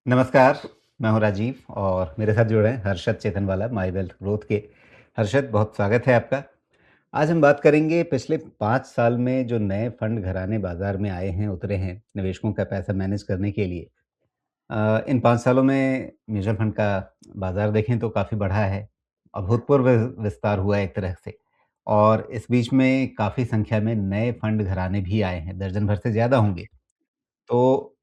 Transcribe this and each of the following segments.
नमस्कार, मैं हूँ राजीव और मेरे साथ जुड़े हैं हर्षद चेतनवाला माई वेल्थ ग्रोथ के। हर्षद, बहुत स्वागत है आपका। आज हम बात करेंगे पिछले 5 साल में जो नए फंड घराने बाज़ार में आए हैं, उतरे हैं, निवेशकों का पैसा मैनेज करने के लिए। इन 5 सालों में म्यूचुअल फंड का बाज़ार देखें तो काफ़ी बढ़ा है, अभूतपूर्व विस्तार हुआ है एक तरह से। और इस बीच में काफ़ी संख्या में नए फंड घराने भी आए हैं, दर्जन भर से ज़्यादा होंगे। तो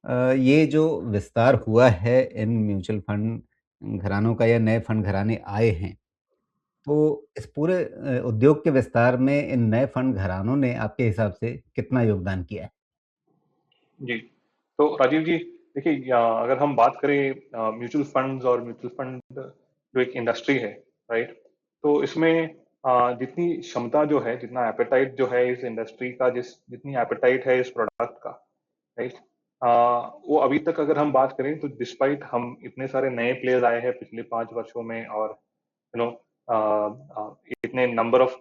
ये जो विस्तार हुआ है इन म्यूचुअल फंड घरानों का या नए फंड घराने आए हैं, तो इस पूरे उद्योग के विस्तार में इन नए फंड घरानों ने आपके हिसाब से कितना योगदान किया है? जी। तो राजीव जी, देखिए अगर हम बात करें म्यूचुअल फंड्स और म्यूचुअल फंड जो एक इंडस्ट्री है, राइट? तो इसमें जितनी क्षमता जो है, जितना एपेटाइट जो है इस इंडस्ट्री का, जितनी एपेटाइट है इस प्रोडक्ट का, राइट? वो अभी तक अगर हम बात करें तो डिस्पाइट हम इतने सारे नए प्लेयर्स आए हैं पिछले 5 वर्षों में, और यू नो इतने नंबर ऑफ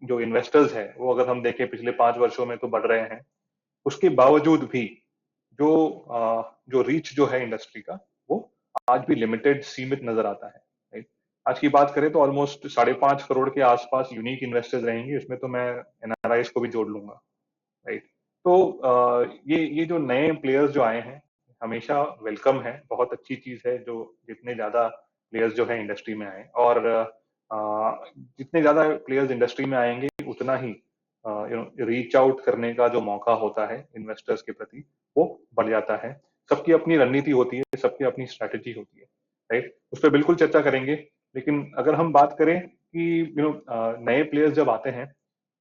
जो इन्वेस्टर्स है वो अगर हम देखें पिछले 5 वर्षों में तो बढ़ रहे हैं। उसके बावजूद भी जो रीच जो है इंडस्ट्री का, वो आज भी लिमिटेड, सीमित नजर आता है, राइट? आज की बात करें तो ऑलमोस्ट 5.5 करोड़ के आसपास यूनिक इन्वेस्टर्स रहेंगे, इसमें तो मैं एनआरआईज को भी जोड़ लूंगा, राइट? तो ये जो नए प्लेयर्स जो आए हैं, हमेशा वेलकम है, बहुत अच्छी चीज है जो जितने ज्यादा प्लेयर्स जो है इंडस्ट्री में आए। और जितने ज्यादा प्लेयर्स इंडस्ट्री में आएंगे उतना ही रीच आउट करने का जो मौका होता है इन्वेस्टर्स के प्रति, वो बढ़ जाता है। सबकी अपनी रणनीति होती है, सबकी अपनी स्ट्रैटेजी होती है, राइट? उस पर बिल्कुल चर्चा करेंगे। लेकिन अगर हम बात करें कि नए प्लेयर्स जब आते हैं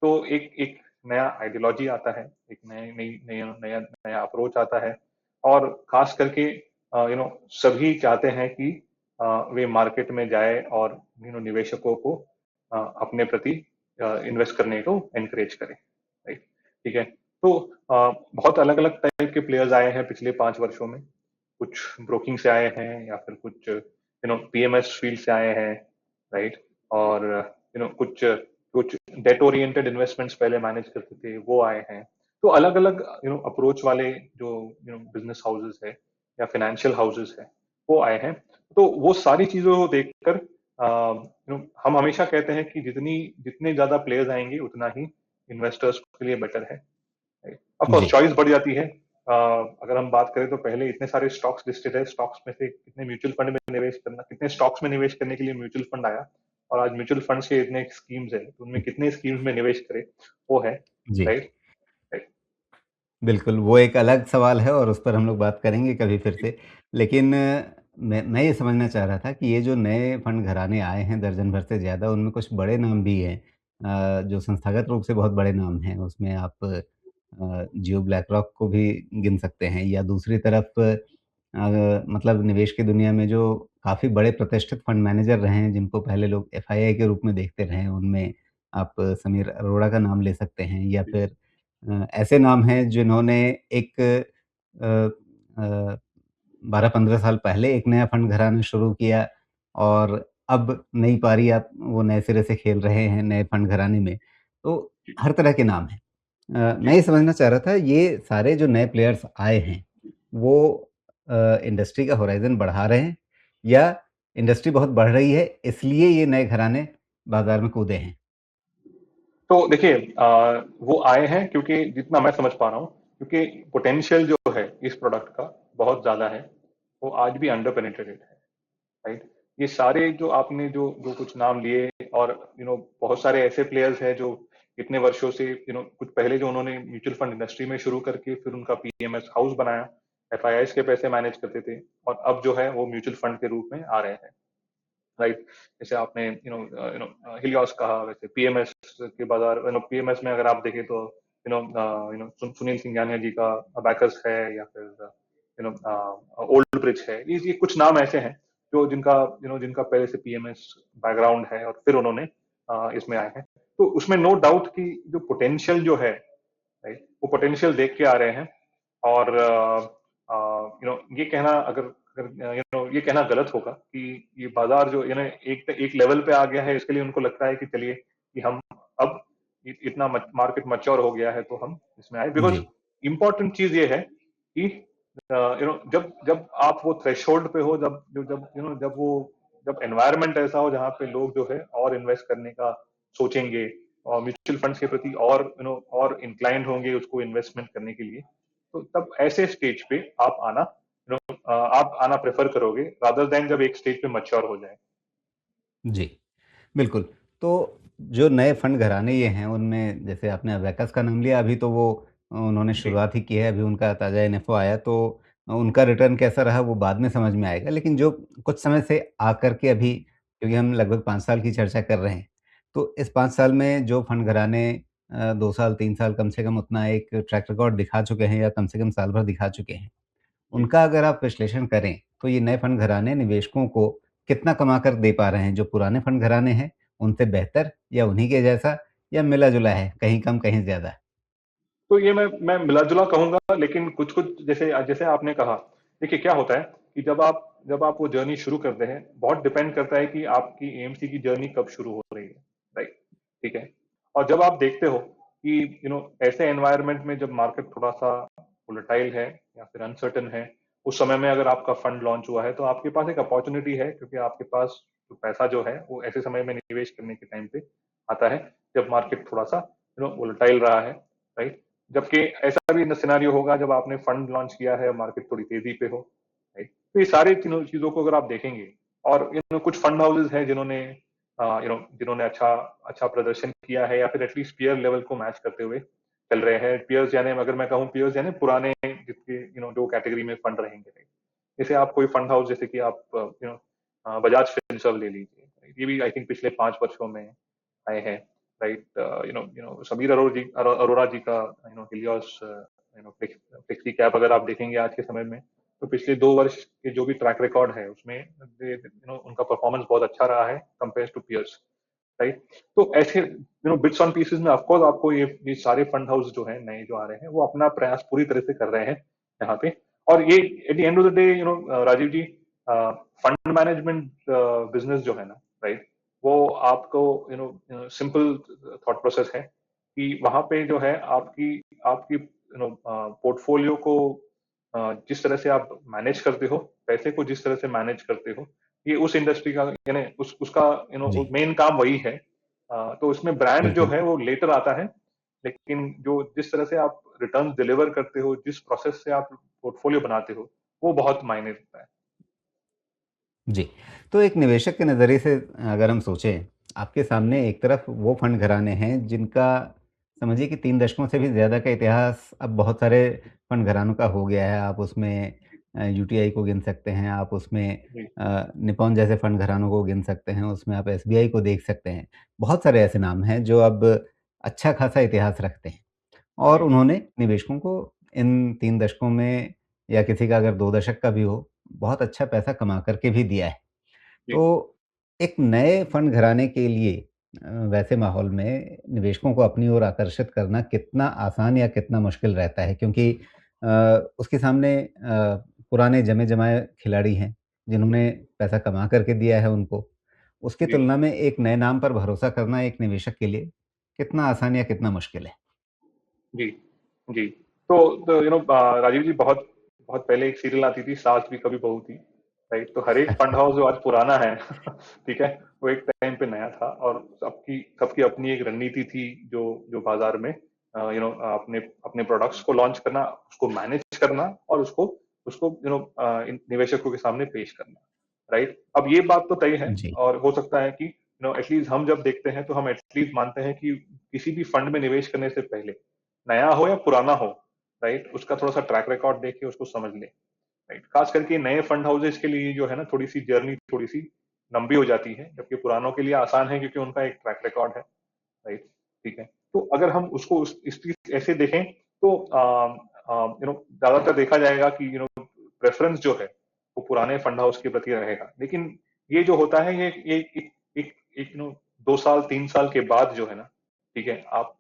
तो एक एक नया आइडियोलॉजी आता है, एक नए नई नया नया नया अप्रोच आता है। और खास करके सभी चाहते हैं कि वे मार्केट में जाए और निवेशकों को अपने प्रति इन्वेस्ट करने को एनकरेज करें, राइट? ठीक है। तो बहुत अलग अलग टाइप के प्लेयर्स आए हैं पिछले 5 वर्षों में। कुछ ब्रोकिंग से आए हैं, या फिर कुछ पीएमएस फील्ड से आए हैं, राइट? और कुछ कुछ डेट ओरिएंटेड इन्वेस्टमेंट्स पहले मैनेज करते थे, वो आए हैं। तो अलग अलग अप्रोच वाले जो बिजनेस हाउसेस है या फाइनेंशियल हाउसेस है, वो आए हैं। तो वो सारी चीजों को देखकर हम हमेशा कहते हैं कि जितने ज्यादा प्लेयर्स आएंगे उतना ही इन्वेस्टर्स के लिए बेटर है। Of course ji. चॉइस बढ़ जाती है। अगर हम बात करें तो पहले इतने सारे स्टॉक्स लिस्टेड है, स्टॉक्स में से कितने म्यूचुअल फंड में निवेश करना, कितने स्टॉक्स में निवेश करने के लिए म्यूचुअल फंड आया, और आज म्यूचुअल फंड्स के इतने स्कीम्स है तो उनमें कितने स्कीम्स में निवेश करें, वो है, जी, राइट? राइट। बिल्कुल, वो एक अलग सवाल है और उस पर हम लोग बात करेंगे कभी फिर से। लेकिन मैं ये समझना चाह रहा था कि ये जो नए फंड घराने आए हैं दर्जन भर से ज़्यादा, उनमें कुछ बड़े नाम भी हैं, जो संस्थागत रूप से बहुत बड़े नाम हैं। उसमें आप जियो ब्लैकरॉक को भी गिन सकते हैं, या दूसरी तरफ मतलब निवेश की दुनिया में जो काफ़ी बड़े प्रतिष्ठित फंड मैनेजर रहे हैं, जिनको पहले लोग एफआईआई के रूप में देखते रहे हैं, उनमें आप समीर अरोड़ा का नाम ले सकते हैं, या फिर ऐसे नाम हैं जिन्होंने एक 12-15 साल पहले एक नया फंड घराना शुरू किया और अब नई पारी आप वो नए सिरे से खेल रहे हैं नए फंड घराने में। तो हर तरह के नाम हैं। जी। मैं ये समझना चाह रहा था, ये सारे जो नए प्लेयर्स आए हैं, वो इंडस्ट्री का होराइज़न बढ़ा रहे हैं, या इंडस्ट्री बहुत बढ़ रही है इसलिए ये नए घराने बाज़ार में कूदे हैं? तो देखिए, वो आए हैं क्योंकि जितना मैं समझ पा रहा हूँ, क्योंकि पोटेंशियल जो है इस प्रोडक्ट का बहुत ज्यादा है, वो आज भी अंडर पेनिट्रेटेड है, राइट? ये सारे जो आपने जो जो कुछ नाम लिए, और बहुत सारे ऐसे प्लेयर्स हैं जो इतने वर्षों से कुछ पहले जो उन्होंने म्यूचुअल फंड इंडस्ट्री में शुरू करके फिर उनका पीएमएस हाउस बनाया, एफआईआईस के पैसे मैनेज करते थे, और अब जो है वो म्यूचुअल फंड के रूप में आ रहे हैं, राइट? जैसे आपने हिलियोस कहा, वैसे पीएमएस के बाजार, पीएमएस में अगर आप देखें तो सुनील सिंघानिया जी का अबैकस है, या फिर ओल्ड ब्रिज है। ये कुछ नाम ऐसे हैं जो जिनका पहले से पीएमएस बैकग्राउंड है और फिर उन्होंने इसमें आए हैं। तो उसमें नो डाउट कि जो पोटेंशियल जो है, राइट, वो पोटेंशियल देख के आ रहे हैं। और ये कहना, अगर ये कहना गलत होगा कि ये बाजार जो एक एक लेवल पे आ गया है, इसके लिए उनको लगता है कि चलिए कि हम अब इतना मार्केट मैच्योर हो गया है तो हम इसमें आए। Because ji. इंपॉर्टेंट चीज ये है कि जब जब आप वो थ्रेशोल्ड पे हो, जब जब जब एनवायरनमेंट ऐसा हो जहाँ पे लोग जो है और इन्वेस्ट करने का सोचेंगे और म्यूचुअल फंड्स के प्रति और और इंक्लाइंड होंगे उसको इन्वेस्टमेंट करने के लिए, तो तब ऐसे स्टेज पे आप आना प्रेफर करोगे रादर देन जब एक स्टेज पे मैच्योर हो जाए। जी, बिल्कुल। तो जो नए फंड घराने ये हैं, उनमें जैसे आपने अबैकस का नाम लिया, अभी तो वो उन्होंने जी शुरुआत ही की है, अभी उनका ताज़ा एनएफओ आया, तो उनका रिटर्न कैसा रहा, वो बाद में समझ में आएगा। लेकिन जो कुछ समय से आकर के अभी, क्योंकि हम लगभग 5 साल की चर्चा कर रहे हैं, तो इस 5 साल में जो फंड घराने 2 साल, 3 साल कम से कम उतना एक ट्रैक रिकॉर्ड दिखा चुके हैं या कम से कम साल भर दिखा चुके हैं, जी उनका अगर आप विश्लेषण करें, तो ये नए फंड घराने निवेशकों को कितना कमा कर दे पा रहे हैं? जो पुराने फंड घराने हैं, उनसे बेहतर या उन्हीं के जैसा या मिला-जुला है, कहीं कम, कहीं ज़्यादा? तो ये मैं मिला जुला कहूंगा, लेकिन कुछ कुछ जैसे जैसे आपने कहा, देखिए क्या होता है कि जब आप वो जर्नी शुरू करते हैं, बहुत डिपेंड करता है कि आपकी एएमसी की जर्नी कब शुरू हो रही है, राइट? ठीक है। और जब आप देखते हो कि ऐसे एनवायरनमेंट में जब मार्केट थोड़ा सा वोलेटाइल है या फिर अनसर्टन है, उस समय में अगर आपका फंड लॉन्च हुआ है तो आपके पास एक अपॉर्चुनिटी है, क्योंकि आपके पास जो पैसा जो है वो ऐसे समय में निवेश करने के टाइम पे आता है जब मार्केट थोड़ा सा वोलेटाइल रहा है, राइट? जबकि ऐसा भी सिनेरियो होगा जब आपने फंड लॉन्च किया है और मार्केट थोड़ी तेजी पे हो, राइट? तो ये सारे तीनों चीजों को अगर आप देखेंगे, और कुछ फंड हाउसेज हैं जिन्होंने अच्छा अच्छा प्रदर्शन किया है या फिर एटलीस्ट पीयर लेवल को मैच करते हुए चल रहे हैं। पीयर्स यानी, अगर मैं कहूँ पीयर्स यानी पुराने जिसके जो कैटेगरी में फंड रहेंगे, right? जैसे आप कोई फंड हाउस, जैसे कि आप बजाज फिनसर्व ले लीजिए, right? ये भी आई थिंक पिछले 5 वर्षों में आए हैं, राइट? समीर अरोड़ा जी का हिलियोस फ्लेक्सी कैप अगर आप देखेंगे आज के समय में, तो पिछले 2 वर्ष के जो भी ट्रैक रिकॉर्ड है उसमें उनका परफॉर्मेंस बहुत अच्छा रहा है कंपेयर टू पियर्स, राइट? तो ऐसे बिट्स ऑन पीसेस में ऑफकोर्स आपको ये सारे फंड हाउस जो है नए जो आ रहे हैं वो अपना प्रयास पूरी तरह से कर रहे हैं यहाँ पे। और ये at the end of the day, Rajiv ji, fund management business जो है ना, राइट, वो आपको सिंपल थॉट प्रोसेस है कि वहां पे जो है आपकी आपकी पोर्टफोलियो को जिस तरह से आप मैनेज करते हो, पैसे को जिस तरह से मैनेज करते हो, ये उस इंडस्ट्री का यानी उसका जी, मेन काम वही है। तो उसमें ब्रांड जो बिल्कुल। है वो लेटर आता है, लेकिन जो जिस तरह से आप रिटर्न डिलीवर करते हो, जिस प्रोसेस से आप पोर्टफोलियो बनाते हो, वो बहुत मायने रखता है। जी, तो एक निवेशक के नज़रिए से अगर हम सोचें, आपके सामने एक तरफ वो फंड घराने हैं जिनका समझिए कि 3 दशकों से भी ज़्यादा का इतिहास अब बहुत सारे फंड घरानों का हो गया है। आप उसमें यूटीआई को गिन सकते हैं, आप उसमें जी निप्पॉन जैसे फंड घरानों को गिन सकते हैं, उसमें आप एसबीआई को देख सकते हैं। बहुत सारे ऐसे नाम हैं जो अब अच्छा खासा इतिहास रखते हैं और जी उन्होंने निवेशकों को इन 3 दशकों में या किसी का अगर 2 दशक का भी हो, बहुत अच्छा पैसा कमा कर के भी दिया है। जी तो एक नए फंड घराने के लिए वैसे माहौल में निवेशकों को अपनी ओर आकर्षित करना कितना आसान या कितना मुश्किल रहता है? क्योंकि उसके सामने पुराने जमे-जमाए खिलाड़ी हैं, जिन्होंने पैसा कमा कर के दिया है उनको। उसकी जी तुलना में एक नए नाम पर भरोसा करना एक निवेशक के लिए कितना आसान या कितना मुश्किल है? जी जी। तो राजीव जी, बहुत बहुत पहले एक सीरियल आती थी, सास भी कभी बहू थी, राइट? तो हर एक फंड हाउस जो आज पुराना है ठीक है, वो एक टाइम पे नया था, और सबकी सबकी अपनी एक रणनीति थी जो जो बाजार में अपने अपने प्रोडक्ट्स को लॉन्च करना, उसको मैनेज करना और उसको उसको निवेशकों के सामने पेश करना, राइट? अब ये बात तो तय है, जी, और हो सकता है कि एटलीस्ट हम जब देखते हैं तो हम एटलीस्ट मानते हैं कि किसी भी फंड में निवेश करने से पहले, नया हो या पुराना हो, राइट, उसका थोड़ा सा ट्रैक रिकॉर्ड देख के उसको समझ ले, राइट? खास करके नए फंड हाउसेस के लिए जो है ना, थोड़ी सी जर्नी थोड़ी सी लंबी हो जाती है, जबकि पुरानों के लिए आसान है क्योंकि उनका एक ट्रैक रिकॉर्ड है, राइट? ठीक है। तो अगर हम उसको इस चीज ऐसे देखें तो ज्यादातर देखा जाएगा कि प्रेफरेंस जो है वो पुराने फंड हाउस के प्रति रहेगा, लेकिन ये जो होता है, ये एक 2 साल 3 साल के बाद जो है ना, ठीक है, आप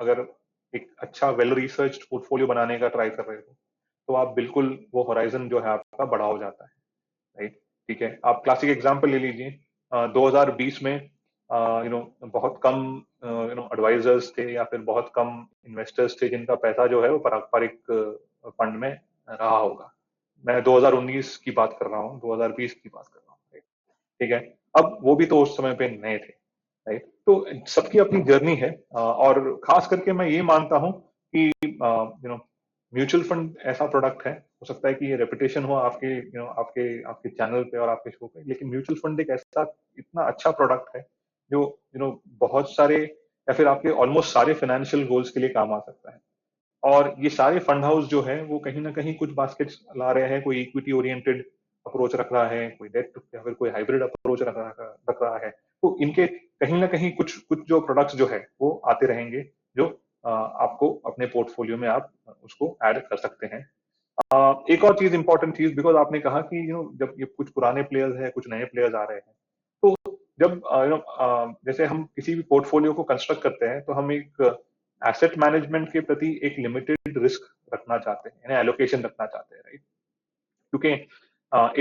अगर एक अच्छा वेल रिसर्च्ड पोर्टफोलियो बनाने का ट्राई कर रहे हो, तो आप बिल्कुल वो होराइजन जो है आपका बड़ा हो जाता है, राइट? ठीक है, आप क्लासिक एग्जांपल ले लीजिए। 2020 में बहुत कम एडवाइजर्स थे या फिर बहुत कम इन्वेस्टर्स थे जिनका पैसा जो है वो पारंपरिक फंड में रहा होगा। मैं 2019 की बात कर रहा हूँ, 2020 की बात कर रहा हूँ। ठीक है। अब वो भी तो उस समय पे नए थे, राइट? तो सबकी अपनी जर्नी है, और खास करके मैं ये मानता हूँ कि म्यूचुअल फंड ऐसा प्रोडक्ट है, हो सकता है कि ये रेपुटेशन हो आपके आपके आपके चैनल पे और आपके शो पे, लेकिन म्यूचुअल फंड एक ऐसा इतना अच्छा प्रोडक्ट है जो बहुत सारे या फिर आपके ऑलमोस्ट सारे फाइनेंशियल गोल्स के लिए काम आ सकता है। और ये सारे फंड हाउस जो है वो कहीं ना कहीं कुछ बास्केट्स ला रहे हैं, कोई इक्विटी ओरिएंटेड अप्रोच रख रहा है, कोई डेट या फिर कोई हाइब्रिड अप्रोच रख रहा है। तो इनके कहीं ना कहीं कुछ कुछ जो प्रोडक्ट्स जो है वो आते रहेंगे, जो आपको अपने पोर्टफोलियो में आप उसको ऐड कर सकते हैं। एक और चीज, इंपॉर्टेंट चीज, बिकॉज आपने कहा कि जब ये कुछ पुराने प्लेयर्स हैं, कुछ नए प्लेयर्स आ रहे हैं, तो जब जैसे हम किसी भी पोर्टफोलियो को कंस्ट्रक्ट करते हैं तो हम एक एसेट मैनेजमेंट के प्रति एक लिमिटेड रिस्क रखना चाहते हैं, यानी एलोकेशन रखना चाहते हैं, राइट? क्योंकि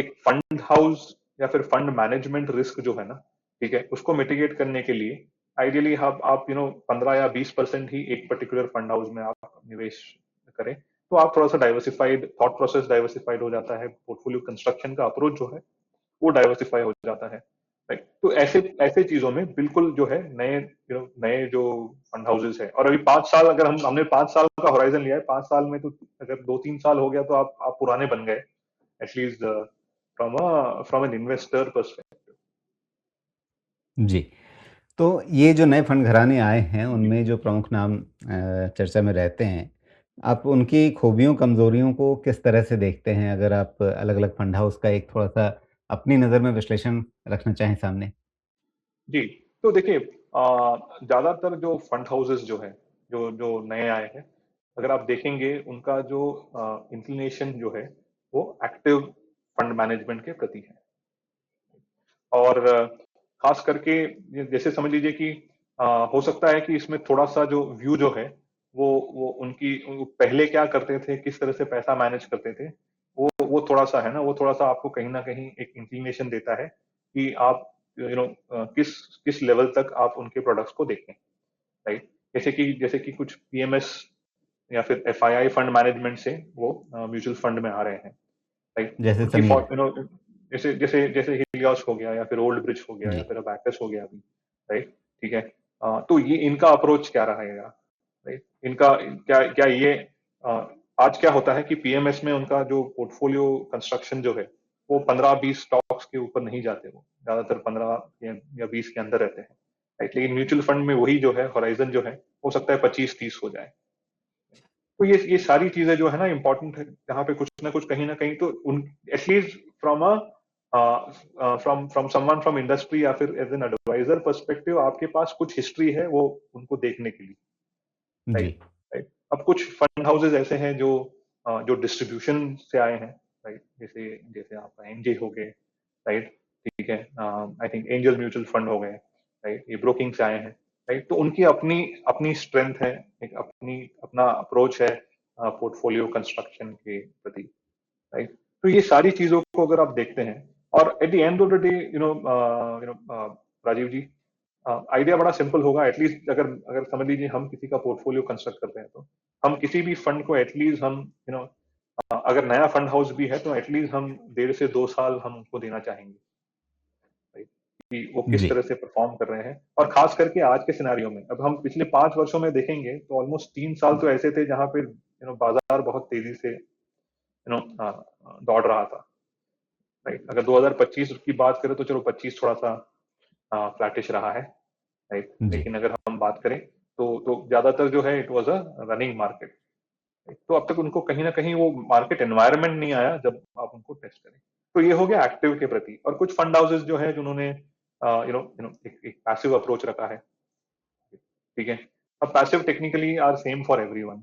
एक फंड हाउस या फिर फंड मैनेजमेंट रिस्क जो है ना, ठीक है, उसको मिटिगेट करने के लिए आइडियली आप 15 या 20% ही एक पर्टिकुलर फंड हाउस में आप निवेश करें, तो आप थोड़ा सा डाइवर्सिफाइड, थॉट प्रोसेस डाइवर्सिफाइड हो जाता है, पोर्टफोलियो कंस्ट्रक्शन का अप्रोच जो है वो डाइवर्सिफाई हो जाता है, राइट? तो ऐसे ऐसे चीजों में बिल्कुल जो है नए नए जो फंड हाउसेस है, और अभी 5 साल, अगर हमने 5 साल का होराइजन लिया है, 5 साल में तो अगर 2-3 साल हो गया तो आप पुराने बन गए, at least from an investor perspective. जी। तो ये जो नए फंड घराने आए हैं, उनमें जो प्रमुख नाम चर्चा में रहते हैं, आप उनकी खूबियों, कमज़ोरियों को किस तरह से देखते हैं? अगर आप अलग-अलग फंड हाउस का एक थोड़ा-सा अपनी नज़र में विश्लेषण रखना चाहें सामने? जी, तो देखिए, ज्यादातर जो फंड हाउसेस जो है, जो जो नए आए हैं, अगर आप देखेंगे उनका जो इंक्लिनेशन जो है वो एक्टिव फंड मैनेजमेंट के प्रति है। और खास करके जैसे समझ लीजिए कि हो सकता है कि इसमें थोड़ा सा जो व्यू जो है वो उनकी वो पहले क्या करते थे, किस तरह से पैसा मैनेज करते थे, वो थोड़ा सा है ना, वो थोड़ा सा आपको कहीं ना कहीं एक इंक्लिनेशन देता है कि आप किस किस लेवल तक आप उनके प्रोडक्ट्स को देखें, राइट? जैसे कि कुछ पीएमएस या फिर एफआईआई फंड मैनेजमेंट से वो म्यूचुअल फंड में आ रहे हैं, राइट? जैसे उनकी समीर। जैसे जैसे जैसे हिलियोस हो गया या फिर ओल्ड ब्रिज हो गया या जी। फिर अबैकस हो गया अभी, राइट? ठीक है। तो ये इनका अप्रोच क्या रहेगा, राइट? इनका क्या क्या ये अ, आज क्या होता है कि पीएमएस में उनका जो पोर्टफोलियो कंस्ट्रक्शन जो है वो 15-20 स्टॉक्स के ऊपर नहीं जाते, वो ज्यादातर 15 या 20 के अंदर रहते हैं, राइट? लेकिन म्यूचुअल फंड में वही जो है होराइजन जो है हो सकता है 25-30 हो जाए। तो ये सारी चीजें जो है ना इम्पोर्टेंट है, जहाँ पे कुछ ना कुछ कहीं ना कहीं तो उन at least from a from from someone from industry या फिर एज एन एडवाइजर पर्सपेक्टिव आपके पास कुछ हिस्ट्री है वो उनको देखने के लिए, जी। राइट? राइट। अब कुछ फंड हाउसेज ऐसे हैं जो डिस्ट्रीब्यूशन से आए हैं, राइट? जैसे जैसे आपका एनजे हो गए, राइट? ठीक है। I think angel mutual fund हो गए, राइट? ये ब्रोकिंग से आए हैं, राइट? तो उनकी अपनी अपनी स्ट्रेंथ है, एक अपनी अपना अप्रोच है पोर्टफोलियो कंस्ट्रक्शन के प्रति, राइट? तो ये सारी चीजों को अगर आप देखते हैं, और at the end of the day Rajiv ji, idea बड़ा सिंपल होगा। एटलीस्ट अगर अगर समझ लीजिए हम किसी का पोर्टफोलियो कंस्ट्रक्ट करते हैं तो हम किसी भी फंड को एटलीस्ट हम अगर नया फंड हाउस भी है तो एटलीस्ट हम 1.5 से 2 साल हम उनको देना चाहेंगे, राइट? कि वो किस जी। तरह से परफॉर्म कर रहे हैं, और खास करके आज के सिनेरियो में अब हम पिछले 5 वर्षों में देखेंगे तो ऑलमोस्ट 3 साल तो ऐसे थे जहां पे बाजार बहुत तेजी से दौड़ रहा था, राइट? अगर 2025 की बात करें तो चलो 25 थोड़ा सा फ्लैटिश रहा है, राइट? जी। लेकिन अगर हम बात करें तो ज्यादातर जो है it was a running market, तो अब तक उनको कहीं ना कहीं वो मार्केट एनवायरनमेंट नहीं आया जब आप उनको टेस्ट करें। तो ये हो गया एक्टिव के प्रति। और कुछ फंड हाउसेस जो है जिन्होंने एक पैसिव अप्रोच रखा है, ठीक है। अब passive technically are same for everyone,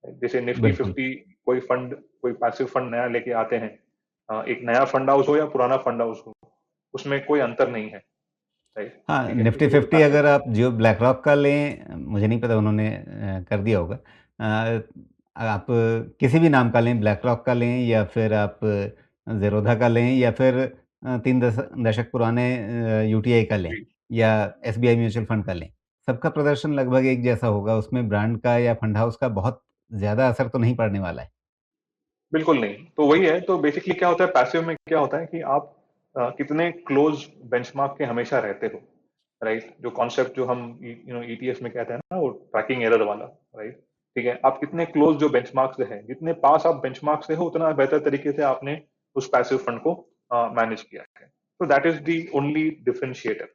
जैसे निफ्टी बिल्कुल। 50, कोई फंड, कोई पैसिव फंड नया लेके आते हैं, एक नया फंड हाउस हो या पुराना फंड हाउस हो, उसमें कोई अंतर नहीं है, राइट? हाँ, ठीक है, निफ्टी क्योंकि वो 50 पैसिव। अगर आप जियो ब्लैकरॉक का लें, मुझे नहीं पता उन्होंने कर दिया होगा। आप किसी भी नाम का लें, ब्लैकरॉक का लें या फिर आप ज़ेरोधा का लें या फिर 3 दशक पुराने यूटीआई का लें जी। या एसबीआई म्यूचुअल फंड का लें, सबका प्रदर्शन लगभग एक जैसा होगा। उसमें ब्रांड का या फंड हाउस का बहुत ज़्यादा असर तो नहीं पड़ने वाला है। बिल्कुल नहीं। तो वही है, तो बेसिकली क्या होता है पैसिव में, क्या होता है कि आप कितने क्लोज बेंचमार्क के हमेशा रहते हो, राइट? जो कॉन्सेप्ट जो हम ईटीएस में कहते हैं ना, वो ट्रैकिंग एरर वाला, राइट? ठीक है, आप कितने क्लोज जो बेंचमार्क से हैं, जितने पास आप बेंचमार्क से हो, उतना बेहतर तरीके से आपने उस पैसिव फंड को मैनेज किया है। तो that is the only differentiator.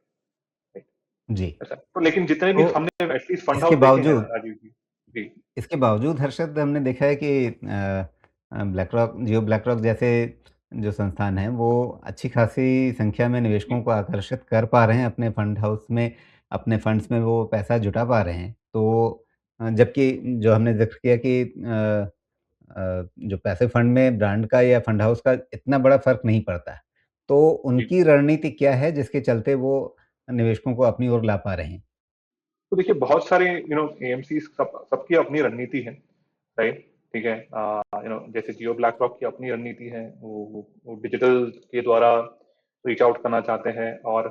जी। ऐसा तो, लेकिन जितने भी तो हमने एटलीस्ट फंड इसके हाउस देखे हैं ना बावजूद राजीव जी। जी। इसके बावजूद हर्षद हमने देखा है कि ब्लैक रॉक जियो ब्लैक रॉक जैसे जो संस्थान हैं वो अच्छी खासी संख्या में निवेशकों जी। को आकर्षित कर पा रहे हैं अपने फंड हाउस में, अपने फंड्स में वो पैसा जुटा पा रहे हैं। तो जबकि जो हमने ज़िक्र किया कि जो पैसिव फंड में ब्रांड का या फंड हाउस का इतना बड़ा फ़र्क नहीं पड़ता है। तो जी। उनकी रणनीति क्या है जिसके चलते वो निवेशकों को अपनी ओर ला पा रहे हैं? तो देखिए बहुत सारे एएमसी सबकी अपनी रणनीति है, राइट? ठीक है, जैसे जियो ब्लैक रॉक की अपनी रणनीति है, वो डिजिटल के द्वारा रीच आउट करना चाहते हैं। और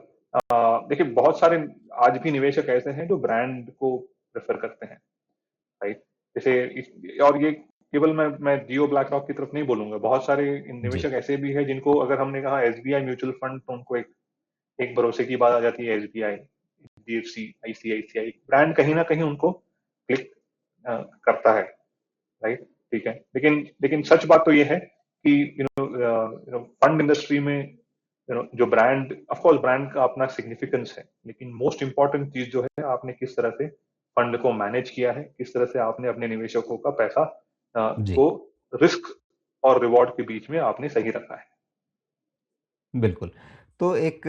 देखिए बहुत सारे आज भी निवेशक ऐसे हैं जो ब्रांड को प्रेफर करते हैं, राइट? जैसे और ये केवल मैं जियो ब्लैक रॉक की तरफ नहीं बोलूंगा, बहुत सारे जी, निवेशक ऐसे भी हैं जिनको अगर हमने कहा एसबीआई म्यूचुअल फंड, तो उनको एक एक भरोसे की बात आ जाती है, एसबीआई, एचडीएफसी, आईसीआईसीआई ब्रांड कहीं ना कहीं उनको क्लिक करता है, राइट? ठीक है, लेकिन लेकिन सच बात तो ये है कि फंड इंडस्ट्री में जो ब्रांड, ऑफ कोर्स ब्रांड का अपना सिग्निफिकेंस है, लेकिन मोस्ट इंपॉर्टेंट चीज जो है आपने किस तरह से फंड को मैनेज किया है, किस तरह से आपने अपने निवेशकों का पैसा जी। को रिस्क और रिवॉर्ड के बीच में आपने सही रखा है। बिल्कुल। तो एक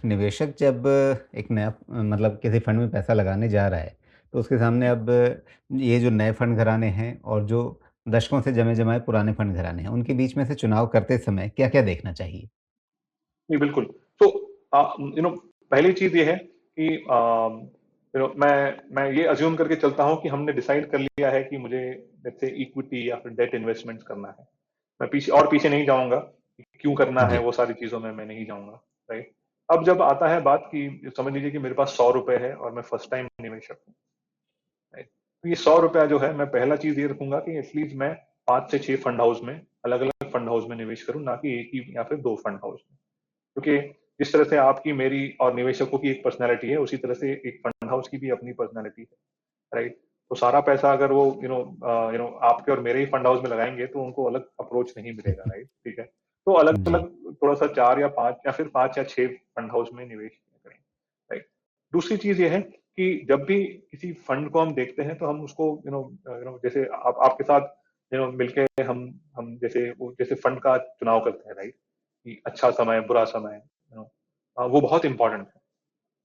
निवेशक जब एक नया मतलब किसी फंड में पैसा लगाने जा रहा है, तो उसके सामने जी। अब ये जो नए फंड घराने हैं और जो दशकों से जमे-जमाए पुराने फंड घराने हैं, उनके बीच में से चुनाव करते समय क्या-क्या देखना चाहिए? जी, बिल्कुल। तो पहली चीज़ ये है कि मैं ये अज़्यूम करके चलता हूँ कि हमने डिसाइड कर लिया है कि मुझे लेट्स से इक्विटी या फिर डेट इन्वेस्टमेंट्स करना है। मैं पीछे नहीं जाऊँगा, कि क्यों करना है जी, वो सारी चीज़ों में मैं नहीं जाऊँगा, राइट? अब जब आता है बात कि समझ लीजिए कि मेरे पास ₹100 है और मैं फर्स्ट टाइम निवेशक हूँ, राइट? तो ये ₹100 जो है, मैं पहला चीज़ ये रखूँगा कि एटलीस्ट मैं 5 से 6 फंड हाउस में, अलग-अलग फंड हाउस में निवेश करूँ, ना कि एक ही या फिर 2 फंड हाउस में। क्योंकि जिस तरह से आपकी, मेरी और निवेशकों की एक पर्सनैलिटी है, उसी तरह से एक फंड हाउस की भी अपनी पर्सनैलिटी है, राइट? तो सारा पैसा अगर वो आपके और मेरे ही फंड हाउस में लगाएँगे, तो उनको अलग अप्रोच नहीं मिलेगा, राइट? ठीक है? तो जी, अलग-अलग थोड़ा-सा 4 या 5 या फिर 5 या 6 फंड हाउस में निवेश करें, राइट? दूसरी चीज़ ये है कि जब भी किसी फंड को हम देखते हैं, तो हम उसको जैसे आप आपके साथ मिलके हम जैसे फंड का चुनाव करते हैं, राइट? कि अच्छा समय, बुरा समय, वो बहुत इम्पोर्टेंट है।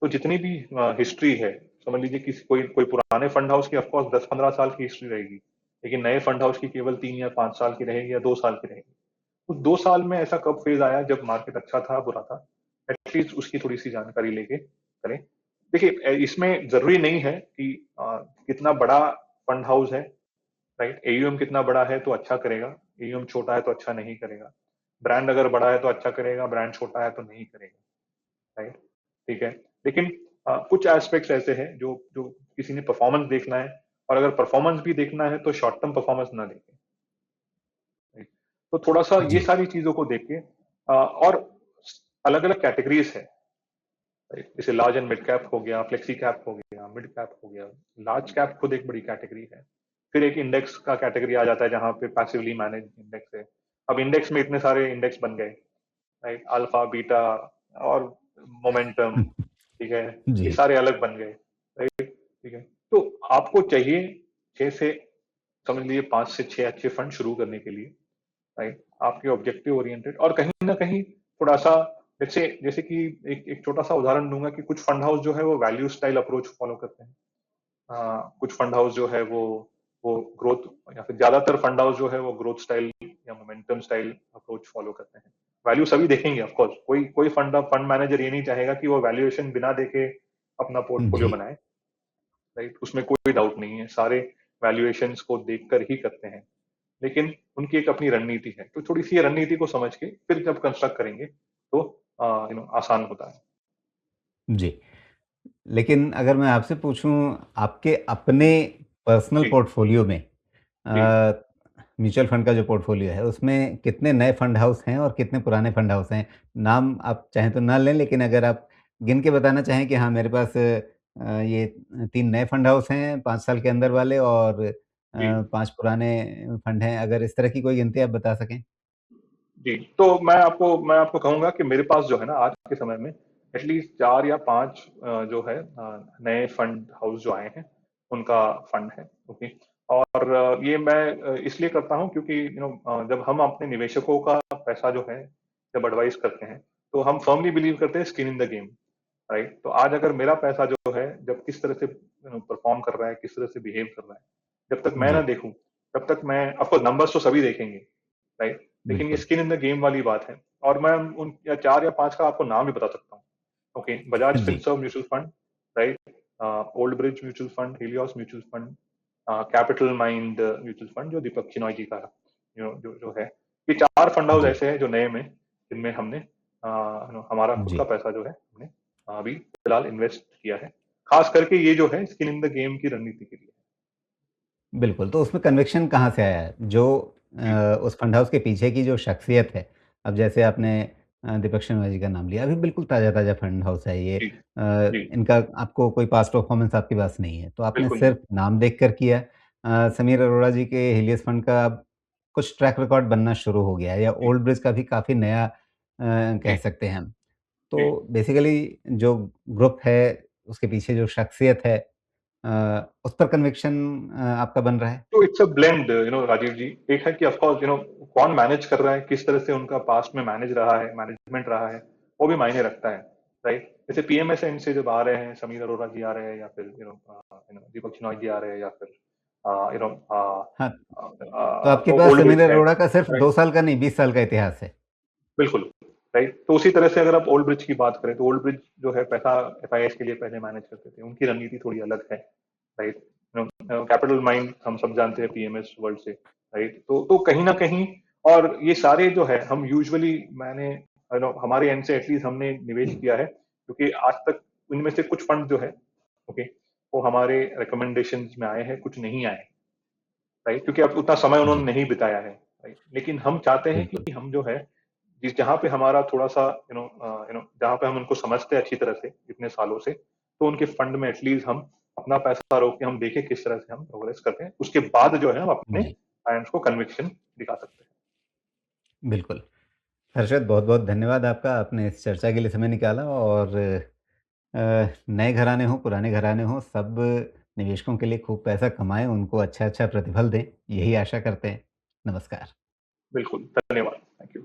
तो जितनी भी हिस्ट्री है, समझ लीजिए किसी कोई कोई पुराने फंड हाउस की ऑफ कोर्स 10-15 साल की हिस्ट्री रहेगी, लेकिन नए फंड हाउस की केवल 3 या 5 साल की रहेगी या 2 साल की रहेगी। तो 2 साल में ऐसा कब फेज़ आया जब मार्केट अच्छा था, बुरा था? एटलीस्ट उसकी थोड़ी-सी जानकारी लेके करें। देखिए इसमें ज़रूरी नहीं है कि कितना बड़ा फंड हाउस है, राइट? एयूएम कितना बड़ा है तो अच्छा करेगा, एयूएम छोटा है तो अच्छा नहीं करेगा। ब्रांड अगर बड़ा है तो अच्छा करेगा, ब्रांड छोटा है तो नहीं करेगा, राइट? ठीक है। लेकिन कुछ एस्पेक्ट्स ऐसे हैं जो जो किसी ने परफॉर्मेंस देखना है, और अगर परफॉर्मेंस भी देखना है तो शॉर्ट टर्म परफॉर्मेंस ना देखें, राइट? तो थोड़ा-सा ये जी, सारी चीज़ों को देख के और अलग-अलग कैटेगरीज़ है, राइट? जैसे लार्ज एंड मिड कैप हो गया, फ्लेक्सी कैप हो गया, मिड कैप हो गया। लार्ज कैप खुद एक बड़ी कैटेगरी है। फिर एक इंडेक्स का कैटेगरी आ जाता है जहाँ पे पैसिवली मैनेज इंडेक्स है। अब इंडेक्स में इतने सारे इंडेक्स बन गए, राइट? अल्फा, बीटा और मोमेंटम, ठीक है? ये जी, सारे अलग बन गए, ठीक है? तो आपको चाहिए 6 से, समझ लीजिए 5 से 6 अच्छे फंड शुरू करने के लिए, राइट? आपके ऑब्जेक्टिव ओरिएंटेड, और कहीं न कहीं थोड़ा-सा, जैसे कि एक एक छोटा-सा उदाहरण दूँगा कि कुछ फंड हाउस जो है वो वैल्यू स्टाइल अप्रोच फॉलो करते हैं। कुछ फंड हाउस जो है वो ग्रोथ, या फिर ज्यादातर फंड हाउस जो है वो ग्रोथ स्टाइल या मोमेंटम स्टाइल अप्रोच फॉलो करते हैं। वैल्यू सभी देखेंगे, ऑफ कोर्स कोई कोई फंड मैनेजर ये नहीं चाहेगा कि वो वैल्यूएशन बिना देखे अपना पोर्टफोलियो जी, बनाए, राइट? उसमें कोई डाउट नहीं है, सारे वैल्यूएशंस को देखकर ही करते हैं। लेकिन उनकी एक अपनी रणनीति है, तो थोड़ी सी रणनीति को समझ के फिर जब कंस्ट्रक्ट करेंगे तो आसान होता है। जी। लेकिन अगर मैं आपसे पूछूँ आपके अपने पर्सनल जी। पोर्टफ़ोलियो में जी। अ, म्यूचुअल फंड का जो पोर्टफ़ोलियो है, उसमें कितने नए फंड हाउस हैं और कितने पुराने फंड हाउस हैं? नाम आप चाहें तो ना लें, लेकिन अगर आप गिन के बताना चाहें कि हाँ, मेरे पास ये 3 नए फंड हाउस हैं 5 साल के अंदर वाले और जी। 5 पुराने फंड हैं, अगर इस तरह की कोई गिनती आप बता सकें? जी, तो मैं आपको कहूँगा कि मेरे पास जो है ना आज के समय में एटलीस्ट 4 या 5 जो है नए फंड हाउस जो आए हैं, उनका फंड है, ओके। और ये मैं इसलिए करता हूँ क्योंकि जब हम अपने निवेशकों का पैसा जो है, जब एडवाइस करते हैं, तो हम फर्मली बिलीव करते हैं skin in the game, right? तो आज अगर मेरा पैसा जो है, जब किस तरह से परफॉर्म कर रहा है, किस तरह से बिहेव कर रहा है, जब तक मैं ना जी, देखूँ, तब तक मैं ऑफ कोर्स नंबर्स तो सभी देखेंगे, राइट? लेकिन ये बिल्कुल। स्किन इन द गेम वाली बात है और मैं उन या 4 या 5 का आपको नाम भी बता सकता हूँ। Okay, Bajaj ji, Finserv mutual fund, right? Old Bridge mutual fund, Helios mutual fund, Capital Mind mutual fund जो दीपक चिनॉय जी का जो है। ये 4 फंड हाउस जी, ऐसे हैं जो नए में जिनमें हमने हमारा खुद का जी। पैसा जो है हमने अभी फिलहाल इन्वेस्ट किया है। खास करके ये जो है स्किन इन द गेम की रणनीति के लिए। बिल्कुल, तो उसमें कन्विक्शन कहाँ से आया है? जो जी, उस फंड हाउस के पीछे की जो शख्सियत है, अब जैसे आपने दीपक शिनॉय जी का नाम लिया, अभी बिल्कुल ताज़ा-ताज़ा फंड हाउस है ये। जी, जी, इनका आपको कोई पास्ट परफॉर्मेंस आपके पास नहीं है, तो आपने बिल्कुल नहीं। सिर्फ नाम देखकर किया। समीर अरोड़ा जी के हिलियस फंड का अब कुछ ट्रैक रिकॉर्ड बनना शुरू हो गया है या जी, ओल्ड ब्रिज का भी काफ़ी नया कह जी, सकते हैं हम। जी। तो बेसिकली जो ग्रुप है, उसके पीछे जो शख्सियत है उस पर कन्विक्शन आपका बन रहा है? तो इट्स अ ब्लेंड राजीव जी। एक है कि ऑफ कोर्स कौन मैनेज कर रहा है, किस तरह से उनका पास्ट में मैनेज रहा है, मैनेजमेंट रहा है, वो भी मायने रखता है, राइट? जैसे पीएमएसएन से जब आ रहे हैं, समीर अरोड़ा जी आ रहे हैं या फिर दीपक चिनॉय जी आ रहे हैं या फिर यू नो हाँ, तो आपके पास ओल्ड समीर ब्रिज है, अरोड़ा का सिर्फ 2 राइट? साल का नहीं 20 साल का इतिहास है। बिल्कुल, राइट? तो उसी तरह से अगर आप ओल्ड ब्रिज की बात करें, तो ओल्ड ब्रिज जो है पैसा एफआईएस के लिए पहले मैनेज करते थे, उनकी रणनीति थोड़ी अलग है, राइट? कैपिटल माइंड हम सब जानते हैं पीएमएस वर्ल्ड से, राइट? तो कहीं ना कहीं और ये सारे जो है हम यूजुअली मैंने हमारे एंड से एटलीस्ट हमने निवेश किया है क्योंकि आज तक इनमें से कुछ फंड जो है, ओके, वो हमारे रिकमेंडेशंस में आए हैं, कुछ नहीं आए, राइट? क्योंकि अब उतना समय उन्होंने जी, नहीं बिताया है, राइट? लेकिन हम चाहते हैं बिल्कुल, कि हम जो है जिस जहाँ पे हमारा थोड़ा-सा जहाँ पे हम उनको समझते हैं अच्छी तरह से इतने सालों से, तो उनके फंड में एटलीस्ट हम अपना पैसा रोक के हम देखें किस तरह से हम प्रोग्रेस करते हैं। उसके बाद जो है हम अपने जी, क्लाइंट्स को कन्विक्शन दिखा सकते हैं। बिल्कुल। हर्षद बहुत-बहुत धन्यवाद आपका, आपने इस चर्चा के लिए समय निकाला और नए घराने हों, पुराने घराने हों, सब निवेशकों के लिए खूब पैसा कमाएँ, उनको अच्छा-अच्छा प्रतिफल दें, यही आशा करते हैं। नमस्कार। बिल्कुल, धन्यवाद। Thank you.